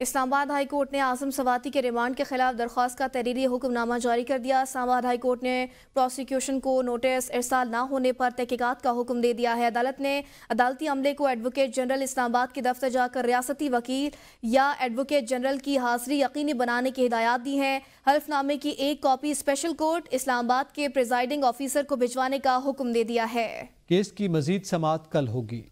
اسلام آباد high court نے اعظم سواتی کے ریمانڈ کے خلاف درخواست کا تحریری حکم نامہ جاری کر دیا۔ اسلام آباد ہائی کورٹ نے پروسیکیوشن کو نوٹس ارسال نہ ہونے پر تحقیقات کا حکم دے دیا ہے۔ عدالت نے عدالتی عملے کو ایڈوکیٹ جنرل اسلام آباد کے دفتر جا کر ریاستی وکیل یا ایڈوکیٹ جنرل کی حاضری یقینی بنانے کی ہدایات دی ہیں۔ حلف نامے کی ایک کاپی اسپیشل کورٹ اسلام آباد کے پریزائڈنگ آفیسر کو بھجوانے کا حکم دے دیا ہے۔ کیس کی مزید سماعت کل ہوگی۔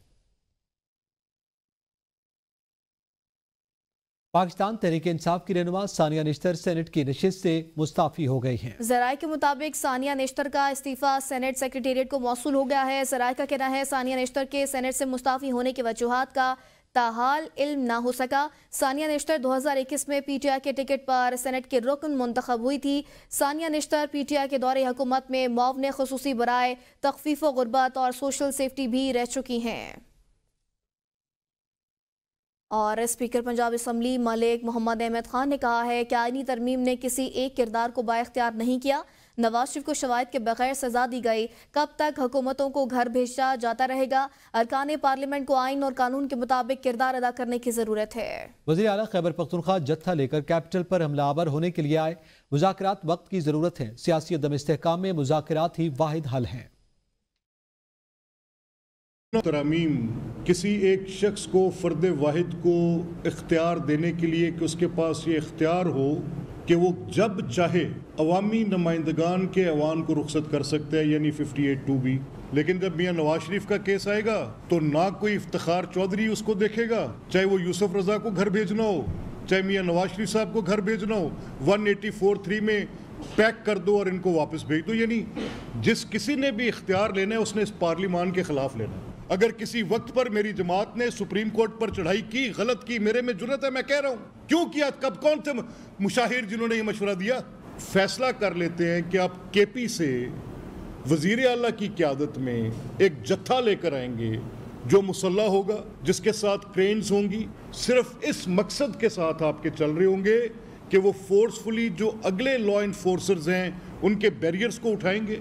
پاکستان تحریک انصاف کی رہنما ثانیہ نشتر سینٹ کی نشست سے مستعفی ہو گئی ہیں۔ ذرائع کے مطابق ثانیہ نشتر کا استعفیٰ سینٹ سیکریٹریٹ کو موصول ہو گیا ہے۔ ذرائع کا کہنا ہے ثانیہ نشتر کے سینٹ سے مستعفی ہونے کی وجوہات کا تاحال علم نہ ہو سکا۔ ثانیہ نشتر 2021 میں پی ٹی آئی کے ٹکٹ پر سینٹ کے رکن منتخب ہوئی تھی۔ ثانیہ نشتر پی ٹی آئی کے دور حکومت میں معاون خصوصی برائے تخفیف و غربت اور سوشل سیفٹی بھی رہ چکی ہیں۔ اور اسپیکر پنجاب اسمبلی ملک محمد احمد خان نے کہا ہے کہ آئینی ترمیم نے کسی ایک کردار کو بااختیار نہیں کیا۔ نواز شریف کو شواہد کے بغیر سزا دی گئی۔ کب تک حکومتوں کو گھر بھیجا جاتا رہے گا؟ ارکان پارلیمنٹ کو آئین اور قانون کے مطابق کردار ادا کرنے کی ضرورت ہے۔ وزیر اعلیٰ خیبر پختونخوا جتھا لے کر کیپٹل پر حملہ آور ہونے کے لیے آئے۔ مذاکرات وقت کی ضرورت ہے۔ سیاسی عدم استحکام میں مذاکرات ہی واحد حل ہیں۔ ترامیم کسی ایک شخص کو، فرد واحد کو اختیار دینے کے لیے کہ اس کے پاس یہ اختیار ہو کہ وہ جب چاہے عوامی نمائندگان کے ایوان کو رخصت کر سکتا ہے، یعنی 58(2) بھی۔ لیکن جب میاں نواز شریف کا کیس آئے گا تو نہ کوئی افتخار چودھری اس کو دیکھے گا، چاہے وہ یوسف رضا کو گھر بھیجنا ہو، چاہے میاں نواز شریف صاحب کو گھر بھیجنا ہو، 184(3) میں پیک کر دو اور ان کو واپس بھیج دو۔ یعنی جس کسی نے بھی اختیار لینا ہے اس نے اس پارلیمان کے خلاف لینا ہے۔ اگر کسی وقت پر میری جماعت نے سپریم کورٹ پر چڑھائی کی، غلط کی، میرے میں جرأت ہے، میں کہہ رہا ہوں کیوں کیا، کب، کون تھے مشاہیر جنہوں نے یہ مشورہ دیا؟ فیصلہ کر لیتے ہیں کہ آپ کے پی سے وزیر اعلیٰ کی قیادت میں ایک جتھا لے کر آئیں گے جو مسلح ہوگا، جس کے ساتھ کرینز ہوں گی، صرف اس مقصد کے ساتھ آپ کے چل رہے ہوں گے کہ وہ فورسفلی جو اگلے لا انفورسرز ہیں ان کے بیریئرز کو اٹھائیں گے۔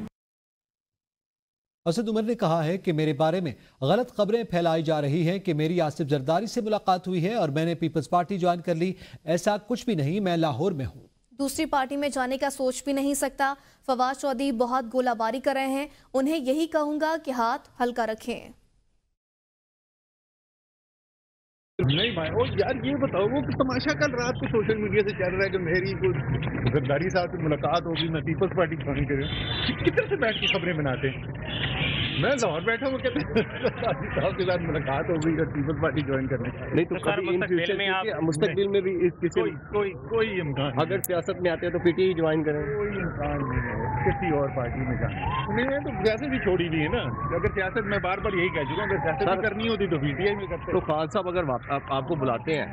اسد عمر نے کہا ہے کہ میرے بارے میں غلط خبریں پھیلائی جا رہی ہیں کہ میری آصف زرداری سے ملاقات ہوئی ہے اور میں نے پیپلز پارٹی جوائن کر لی۔ ایسا کچھ بھی نہیں، میں لاہور میں ہوں۔ دوسری پارٹی میں جانے کا سوچ بھی نہیں سکتا۔ فواد چودھری بہت گولہ باری کر رہے ہیں، انہیں یہی کہوں گا کہ ہاتھ ہلکا رکھیں۔ نہیں بھائی، اور یار یہ بتاؤ وہ تماشا کل رات کو سوشل میڈیا سے چل رہا ہے کہ میری کوئی زرداری صاحب سے ملاقات ہوگی، میں پیپلز پارٹی جوائن کروں۔ کدھر سے بیٹھ کے خبریں بناتے ہیں؟ میں لاہور بیٹھا ہوں، کہتے ہیں زرداری صاحب کے ساتھ ملاقات ہو گئی اور پیپلز پارٹی جوائن کرنے۔ نہیں تو کبھی ان فیوچر میں مستقبل میں بھی اس کسی کوئی امکان، اگر سیاست میں آتے ہیں تو پی ٹی آئی جوائن کریں، کوئی امکان نہیں ہے کسی اور پارٹی میں جانا۔ نہیں، میں تو سیاست بھی چھوڑی ہوئی ہے نا، اگر سیاست میں بار بار یہی کہہ چکا ہوں، اگر سیاست بھی کرنی ہوتی تو پی ٹی آئی میں کرتے۔ تو خالد صاحب اگر آپ کو بلاتے ہیں۔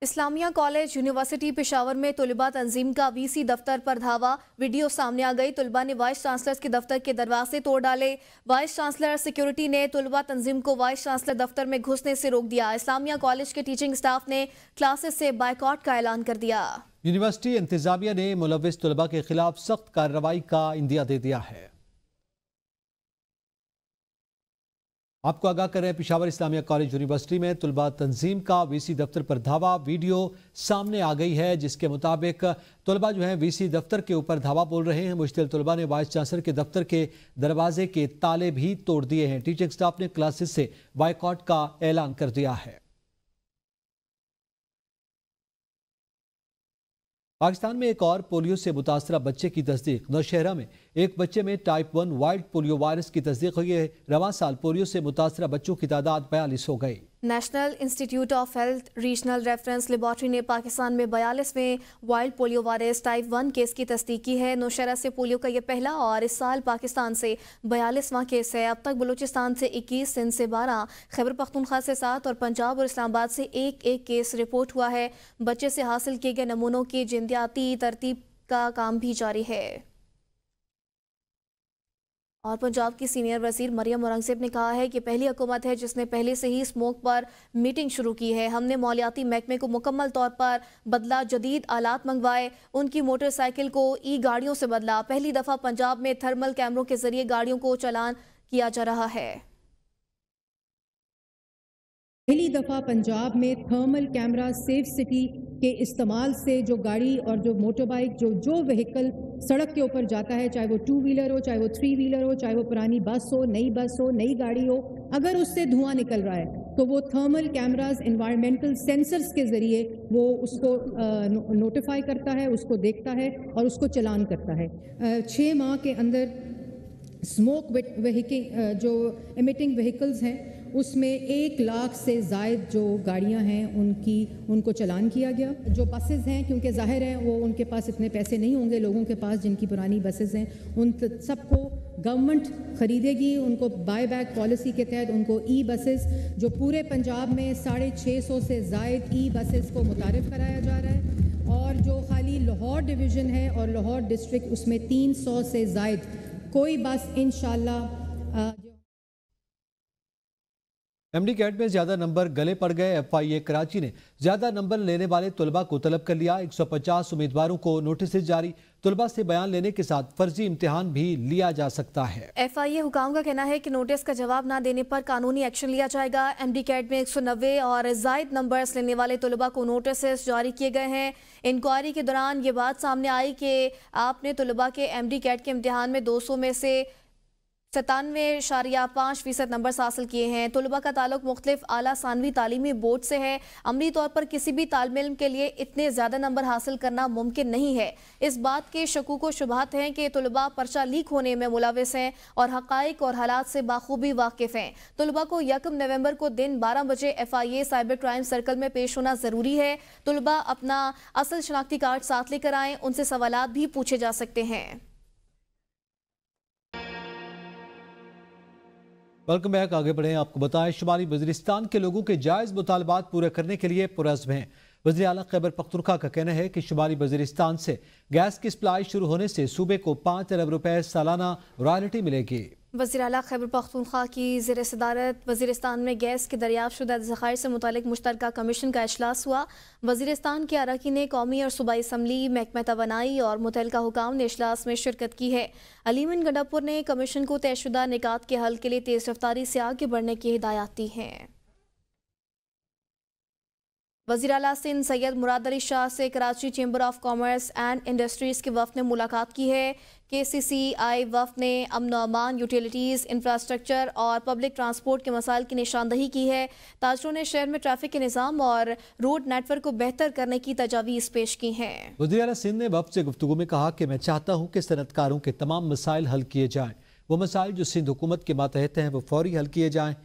اسلامیہ کالج یونیورسٹی پشاور میں طلباء تنظیم کا وی سی دفتر پر دھاوا، ویڈیو سامنے آ گئی۔ طلباء نے وائس چانسلر کے دفتر کے دروازے توڑ ڈالے۔ وائس چانسلر سیکیورٹی نے طلباء تنظیم کو وائس چانسلر دفتر میں گھسنے سے روک دیا۔ اسلامیہ کالج کے ٹیچنگ سٹاف نے کلاسز سے بائیکاٹ کا اعلان کر دیا۔ یونیورسٹی انتظامیہ نے ملوث طلباء کے خلاف سخت کارروائی کا عندیہ دے دیا ہے۔ آپ کو آگاہ کر رہے ہیں، پشاور اسلامیہ کالج یونیورسٹی میں طلباء تنظیم کا وی سی دفتر پر دھاوا، ویڈیو سامنے آ گئی ہے جس کے مطابق طلباء جو ہیں وی سی دفتر کے اوپر دھاوا بول رہے ہیں۔ مشتعل طلباء نے وائس چانسلر کے دفتر کے دروازے کے تالے بھی توڑ دیے ہیں۔ ٹیچنگ سٹاف نے کلاسز سے بائیکاٹ کا اعلان کر دیا ہے۔ پاکستان میں ایک اور پولیو سے متاثرہ بچے کی تصدیق۔ نوشہرہ میں ایک بچے میں ٹائپ 1 وائلڈ پولیو وائرس کی تصدیق ہوئی ہے۔ رواں سال پولیو سے متاثرہ بچوں کی تعداد 42 ہو گئی۔ National institute of health regional reference laboratory نے پاکستان میں 42ویں wild polio virus type 1 case کی تصدیق کی ہے۔ نوشہرہ سے پولیو کا یہ پہلا اور اس سال پاکستان سے 42واں کیس ہے۔ اب تک بلوچستان سے 21، سندھ سے 12، خیبر پختونخوا سے 7 اور پنجاب اور اسلام آباد سے ایک کیس رپورٹ ہوا ہے۔ بچے سے حاصل کیے گئے نمونوں کی جنیاتی ترتیب کا کام بھی جاری ہے۔ اور پنجاب کی سینئر وزیر مریم اورنگزیب نے کہا ہے کہ پہلی حکومت ہے جس نے پہلے سے ہی اسموک پر میٹنگ شروع کی ہے۔ ہم نے مالیاتی محکمے کو مکمل طور پر بدلا، جدید آلات منگوائے، ان کی موٹر سائیکل کو ای گاڑیوں سے بدلا۔ پہلی دفعہ پنجاب میں تھرمل کیمروں کے ذریعے گاڑیوں کو چالان کیا جا رہا ہے۔ پہلی دفعہ پنجاب میں تھرمل کیمرہ سیف سٹی کے استعمال سے جو گاڑی اور جو موٹر بائک جو وہیکل سڑک کے اوپر جاتا ہے، چاہے وہ 2 ویلر ہو، چاہے وہ 3 ویلر ہو، چاہے وہ پرانی بس ہو، نئی گاڑی ہو، اگر اس سے دھواں نکل رہا ہے تو وہ تھرمل کیمراز انوائرمنٹل سینسرز کے ذریعے وہ اس کو نوٹیفائی کرتا ہے، اس کو دیکھتا ہے اور اس کو چلان کرتا ہے۔ 6 ماہ کے اندر اسموک جو ایمیٹنگ وہیکلز ہیں اس میں 1 لاکھ سے زائد جو گاڑیاں ہیں ان کو چلان کیا گیا۔ جو بسز ہیں، کیونکہ ظاہر ہے وہ ان کے پاس اتنے پیسے نہیں ہوں گے لوگوں کے پاس جن کی پرانی بسز ہیں، ان سب کو گورنمنٹ خریدے گی، ان کو بائی بیک پالیسی کے تحت ان کو ای بسز جو پورے پنجاب میں 650 سے زائد ای بسز کو متعارف کرایا جا رہا ہے، اور جو خالی لاہور ڈویژن ہے اور لاہور ڈسٹرکٹ اس میں 300 سے زائد کوئی بس انشاءاللہ۔ ایم ڈی کیٹ میں زیادہ نمبر گلے پڑ گئے۔ ایف آئی اے کراچی نے زیادہ نمبر لینے والے طلباء کو طلب کر لیا۔ 150 امیدواروں کو نوٹسز جاری، طلباء سے بیان لینے کے ساتھ فرضی امتحان بھی لیا جا سکتا ہے۔ ایف آئی اے حکام کا کہنا ہے کہ نوٹس کا جواب نہ دینے پر قانونی ایکشن لیا جائے گا۔ ایم ڈی کیٹ میں 190 اور زائد نمبرز لینے والے طلباء کو نوٹسز جاری کیے گئے ہیں۔ انکوائری کے دوران یہ بات سامنے آئی کہ آپ نے طلباء کے ایم ڈی کیٹ کے امتحان میں 200 میں سے 97.5% نمبرز حاصل کیے ہیں۔ طلباء کا تعلق مختلف اعلیٰ ثانوی تعلیمی بورڈ سے ہے۔ عملی طور پر کسی بھی طالب علم کے لیے اتنے زیادہ نمبر حاصل کرنا ممکن نہیں ہے۔ اس بات کے شکوک و شبہات ہیں کہ طلباء پرچہ لیک ہونے میں ملوث ہیں اور حقائق اور حالات سے بخوبی واقف ہیں۔ طلباء کو 1 نومبر کو دن 12 بجے F I A cyber crime circle میں پیش ہونا ضروری ہے۔ طلباء اپنا اصل شناختی کارڈ ساتھ لے کر آئیں، ان سے سوالات بھی پوچھے جا سکتے ہیں۔ ویلکم بیک، آگے بڑھیں۔ آپ کو بتائیں شمالی وزیرستان کے لوگوں کے جائز مطالبات پورے کرنے کے لیے پرعزم ہیں۔ وزیر اعلیٰ خیبر پختونخوا کا کہنا ہے کہ شمالی وزیرستان سے گیس کی سپلائی شروع ہونے سے صوبے کو 5 ارب روپے سالانہ رائلٹی ملے گی۔ وزیر اعلیٰ خیبر پختونخوا کی زیر صدارت وزیرستان میں گیس کے دریافت شدہ ذخائر سے متعلق مشترکہ کمیشن کا اجلاس ہوا۔ وزیرستان کے اراکین قومی اور صوبائی اسمبلی، محکمہ توانائی اور متعلقہ حکام نے اجلاس میں شرکت کی ہے۔ علیمن گنڈاپور نے کمیشن کو طے شدہ نکات کے حل کے لیے تیز رفتاری سے آگے بڑھنے کی ہدایات دی ہیں۔ وزیر اعلیٰ سندھ سید مراد علی شاہ سے Karachi chamber of commerce and industries کے وفد نے ملاقات کی ہے۔ کے سی سی آئی وفد نے امن و امان، یوٹیلیٹیز، انفراسٹرکچر اور پبلک ٹرانسپورٹ کے مسائل کی نشاندہی کی ہے۔ تاجروں نے شہر میں ٹریفک کے نظام اور روڈ نیٹ ورک کو بہتر کرنے کی تجاویز پیش کی ہیں۔ وزیر اعلیٰ سندھ نے وفد سے گفتگو میں کہا کہ میں چاہتا ہوں کہ صنعت کاروں کے تمام مسائل حل کیے جائیں۔ وہ مسائل جو سندھ حکومت کے ماتحت ہیں وہ فوری حل کیے جائیں۔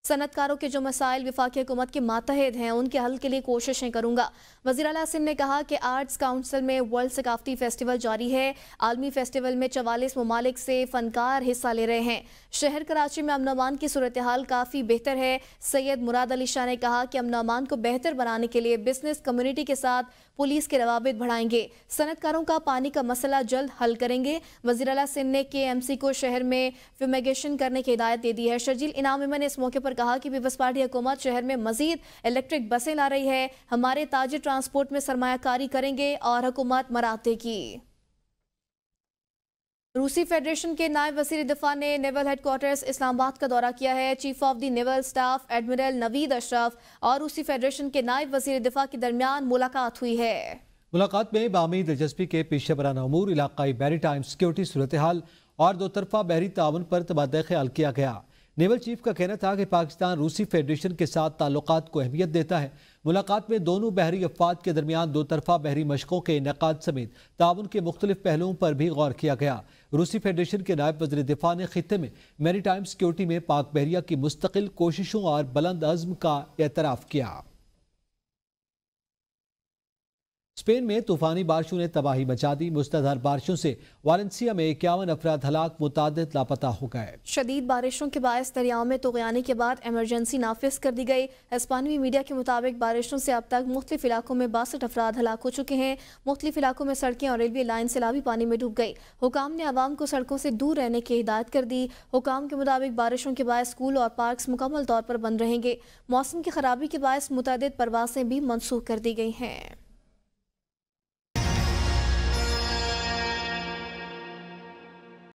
صنعت کاروں کے جو مسائل وفاقی حکومت کے ماتحت ہیں ان کے حل کے لیے کوششیں کروں گا۔ وزیر اعلیٰ سندھ نے کہا کہ آرٹس کونسل میں ورلڈ ثقافتی فیسٹیول جاری ہے۔ عالمی فیسٹیول میں 44 ممالک سے فنکار حصہ لے رہے ہیں۔ شہر کراچی میں امن و امان کی صورتحال کافی بہتر ہے۔ سید مراد علی شاہ نے کہا کہ امن و امان کو بہتر بنانے کے لیے بزنس کمیونٹی کے ساتھ پولیس کے روابط بڑھائیں گے۔ صنعت کاروں کا پانی کا مسئلہ جلد حل کریں گے۔ وزیر اعلیٰ سندھ نے کے ایم سی کو شہر میں فیومیگیشن کرنے کی ہدایت دے دی ہے۔ شرجیل انعام ایمن نے اس موقع پر کہا کہ پیپلز پارٹی حکومت شہر میں مزید الیکٹرک بسیں لا رہی ہے۔ ہمارے تاجر ٹرانسپورٹ میں سرمایہ کاری کریں گے اور حکومت مراتے کی۔ روسی فیڈریشن کے نائب وزیر دفاع نے نیول ہیڈ کوارٹرز اسلام آباد کا دورہ کیا ہے۔ Chief of the naval staff admiral Naveed Ashraf اور روسی فیڈریشن کے نائب وزیر دفاع کے درمیان ملاقات ہوئی ہے۔ ملاقات میں باہمی دلچسپی کے پیشہ ورانہ امور، علاقائی میری ٹائم سیکیورٹی صورتحال اور دو طرفہ بحری تعاون پر تبادلہ خیال کیا گیا۔ نیول چیف کا کہنا تھا کہ پاکستان روسی فیڈریشن کے ساتھ تعلقات کو اہمیت دیتا ہے۔ ملاقات میں دونوں بحری افواج کے درمیان دو طرفہ بحری مشقوں کے انعقاد سمیت تعاون کے مختلف پہلوؤں پر بھی غور کیا گیا۔ روسی فیڈریشن کے نائب وزیر دفاع نے خطے میں میری ٹائم سیکیورٹی میں پاک بحریہ کی مستقل کوششوں اور بلند عزم کا اعتراف کیا۔ اسپین میں طوفانی بارشوں نے تباہی مچا دی۔ مستدار بارشوں سے والنسیا میں 51 افراد ہلاک، متعدد لاپتہ ہو گئے۔ شدید بارشوں کے باعث دریاؤں میں طغیانی کے بعد ایمرجنسی نافذ کر دی گئی۔ ہسپانوی میڈیا کے مطابق بارشوں سے اب تک مختلف علاقوں میں 62 افراد ہلاک ہو چکے ہیں۔ مختلف علاقوں میں سڑکیں اور ریلوے لائن سیلابی پانی میں ڈوب گئی۔ حکام نے عوام کو سڑکوں سے دور رہنے کی ہدایت کر دی۔ حکام کے مطابق بارشوں کے باعث اسکول اور پارکس مکمل طور پر بند رہیں گے۔ موسم کی خرابی کے باعث متعدد پروازیں بھی منسوخ کر دی گئی ہیں۔